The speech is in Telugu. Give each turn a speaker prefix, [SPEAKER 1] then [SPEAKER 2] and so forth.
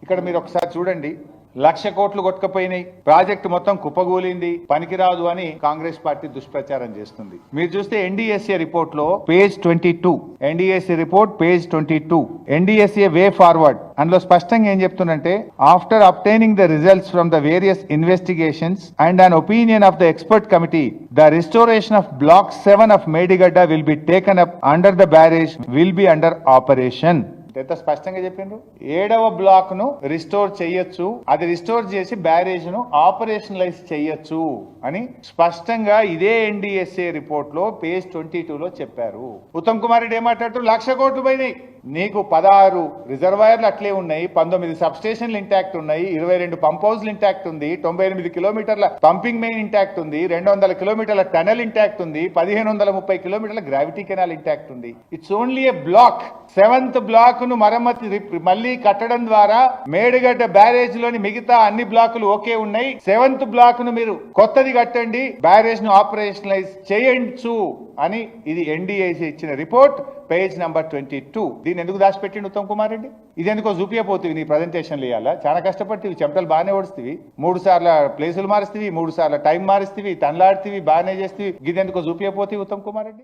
[SPEAKER 1] ఇక్కడ మీరు ఒకసారి చూడండి, 1,00,000 కోట్లు కొట్టుకపోయినాయి, ప్రాజెక్టు మొత్తం కుప్పగూలింది, పనికిరాదు అని కాంగ్రెస్ పార్టీ దుష్ప్రచారం చేస్తుంది. మీరు చూస్తే ఎన్డీఎస్ఏ రిపోర్ట్ లో page 22, NDSA report page 22, NDSA way forward, అందులో స్పష్టంగా ఏం చెప్తుందంటే, after obtaining the results from the various investigations and an opinion of the expert committee, the restoration of block 7 of Medigadda will be taken up under the barrage will be under operation. ఎంత స్పష్టంగా చెప్పిండ్రు. 7వ బ్లాక్ ను రిస్టోర్ చేయొచ్చు, అది రిస్టోర్ చేసి బ్యారేజ్ ను ఆపరేషనలైజ్ చేయొచ్చు అని స్పష్టంగా ఇదే ఎన్డీఎస్ఏ రిపోర్ట్ లో పేజ్ 22 లో చెప్పారు. ఉత్తమ్ కుమార్ రెడ్డి ఏమాట్లాడుతూ 1,00,000 కోట్లు పోయినాయి, నీకు 16 రిజర్వాయర్లు అట్లే ఉన్నాయి, 19 సబ్ స్టేషన్లు ఇంటాక్ట్ ఉన్నాయి, 22 పంప్ హౌస్లు ఇంటాక్ట్ ఉంది, 98 కిలోమీటర్ల పంపింగ్ మెయిన్ ఇంటాక్ట్ ఉంది, 200 కిలోమీటర్ల టనల్ ఇంటాక్ట్ ఉంది, 1530 కిలోమీటర్ల గ్రావిటీ కెనాల్ ఇంటాక్ట్ ఉంది. It's only a block. 7th block ను మరమ్మతి మళ్ళీ కట్టడం ద్వారా మేడిగడ్డ బ్యారేజ్ లోని మిగతా అన్ని బ్లాకులు ఓకే ఉన్నాయి. 7th బ్లాక్ ను మీరు కొత్తది కట్టండి, బ్యారేజ్ ను ఆపరేషనలైజ్ చేయొచ్చు అని ఇది ఎన్డీఏసీ ఇచ్చిన రిపోర్ట్ పేజ్ నంబర్ 22. దీన్ని ఎందుకు దాచిపెట్టిండు ఉత్తమ్ కుమార్ రెడ్డి? ఇది ఎందుకో చూపియపోతుంది నీ ప్రజెంటేషన్లు ఇవ్వాలా? చాలా కష్టపడివి, చెమటలు బాగానే ఓడిస్తేవి, 3 సార్లు ప్లేసులు మారుస్తేవి, 3 సార్లు టైం మారుస్తేవి, తనలాడుతీవి, బాగానే చేస్తేవి, ఇది ఎందుకో చూపియపోతే ఉత్తమ్ కుమార్ రెడ్డి.